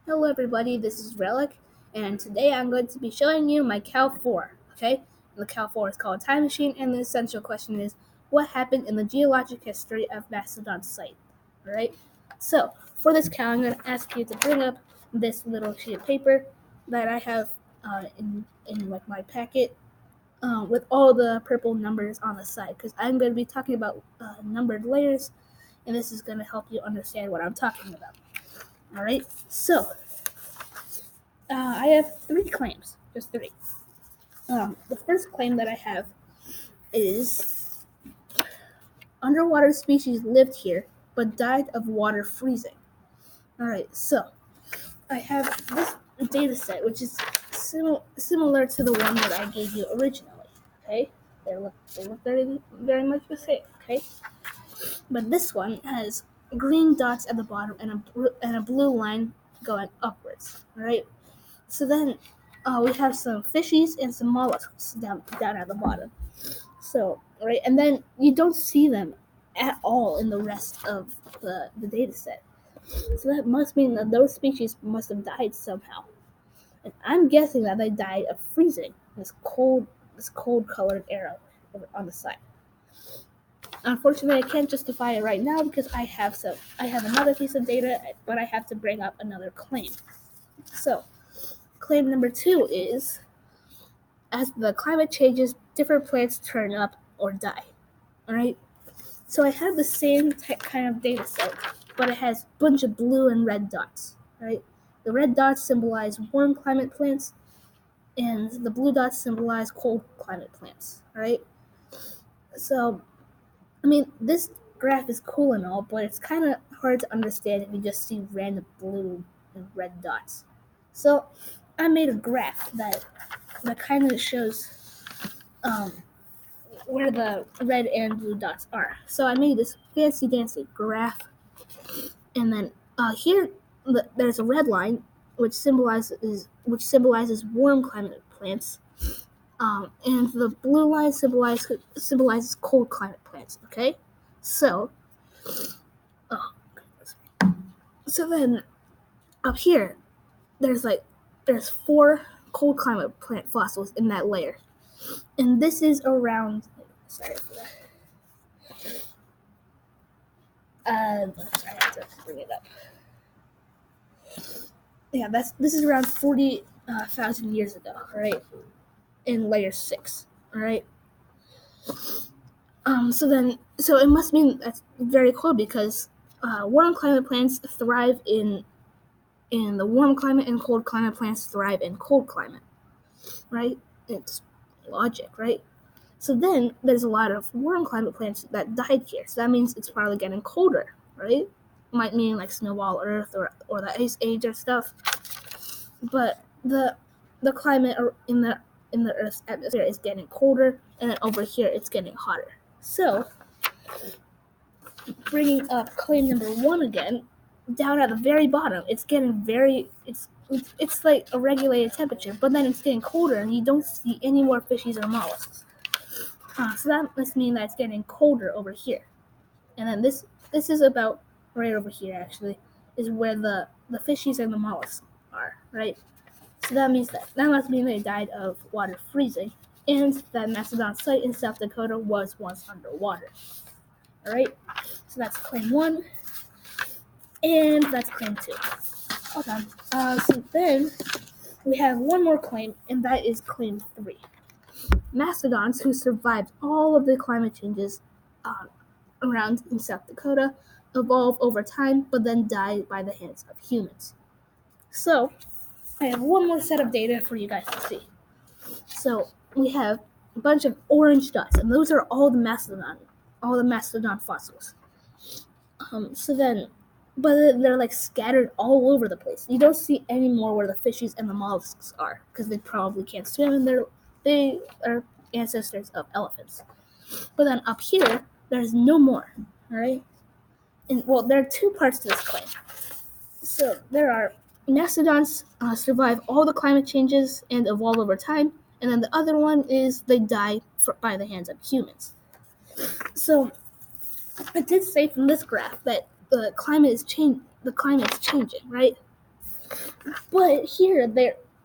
Hello everybody, this is Relic, and today I'm going to be showing you my Cal 4, okay? The Cal 4 is called Time Machine, and the essential question is, what happened in the geologic history of Mastodon's site, alright? So, for this Cal, I'm going to ask you to bring up this little sheet of paper that I have in like my packet with all the purple numbers on the side, because I'm going to be talking about numbered layers, and this is going to help you understand what I'm talking about. Alright, so I have three claims, just three. The first claim that I have is underwater species lived here but died of water freezing. Alright, so I have this data set which is similar to the one that I gave you originally. Okay, they look very much the same. Okay, but this one has green dots at the bottom and a blue line going upwards. Alright, so then we have some fishies and some mollusks down at the bottom. So, right, and then you don't see them at all in the rest of the data set. So that must mean that those species must have died somehow. And I'm guessing that they died of freezing, this cold colored arrow on the side. Unfortunately, I can't justify it right now because I have another piece of data, but I have to bring up another claim. So, claim number 2 is as the climate changes, different plants turn up or die. Alright? So I have the same kind of data set, but it has a bunch of blue and red dots. Right? The red dots symbolize warm climate plants, and the blue dots symbolize cold climate plants. Right? So, I mean, this graph is cool and all, but it's kind of hard to understand if you just see random blue and red dots. So, I made a graph that kind of shows where the red and blue dots are. So I made this fancy dancy graph, and then here there's a red line which symbolizes warm climate plants, and the blue line symbolizes cold climate plants. Okay, so uh, then up here there's 4 cold climate plant fossils in that layer, and this is around. Sorry for that. Sorry, I have to bring it up. Yeah, this is around 40,000 years ago, right? In layer 6, all right. So it must mean that's very cold because warm climate plants thrive in the warm climate, and cold climate plants thrive in cold climate, right? It's logic, right? So then there's a lot of warm climate plants that died here. So that means it's probably getting colder, right? Might mean like snowball Earth or the ice age or stuff. But the climate in the Earth's atmosphere is getting colder, and then over here it's getting hotter. So, bringing up claim number 1 again, down at the very bottom, it's getting it's like a regulated temperature, but then it's getting colder, and you don't see any more fishies or mollusks. So that must mean that it's getting colder over here. And then this is about right over here actually, is where the fishies and the mollusks are, right? So that must mean they died of water freezing, and that Mastodon site in South Dakota was once underwater. Alright, so that's claim 1, and that's claim 2. Okay, so then we have one more claim, and that is claim 3. Mastodons who survived all of the climate changes around in South Dakota evolve over time, but then die by the hands of humans. So, I have one more set of data for you guys to see. So we have a bunch of orange dots, and those are all the mastodon fossils. But they're like scattered all over the place. You don't see any more where the fishies and the mollusks are, because they probably can't swim, and they are ancestors of elephants. But then up here, there's no more. All right, and well, there are 2 parts to this claim. So there are mastodons survive all the climate changes and evolve over time, and then the other one is they die by the hands of humans. So I did say from this graph that the climate is changing, right? But here,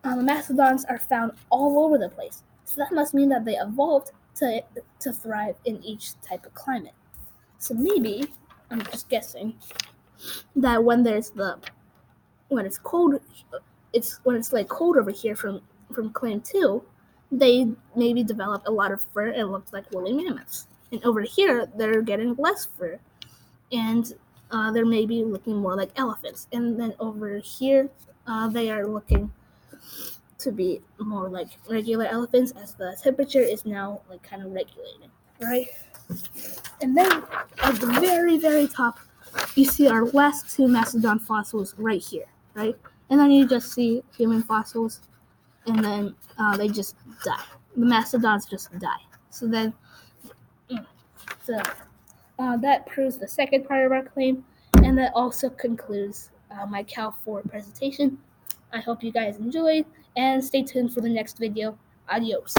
mastodons are found all over the place. So that must mean that they evolved to thrive in each type of climate. So maybe, I'm just guessing, that when it's cold, when it's like cold over here from Clan 2, they maybe develop a lot of fur and look like woolly mammoths. And over here, they're getting less fur, and they're maybe looking more like elephants. And then over here, they are looking to be more like regular elephants as the temperature is now like kind of regulating, right? And then at the very, very top, you see our last two mastodon fossils right here, right? And then you just see human fossils, and then they just die. The mastodons just die. So then, so that proves the second part of our claim, and that also concludes my Cal 4 presentation. I hope you guys enjoyed, and stay tuned for the next video. Adios.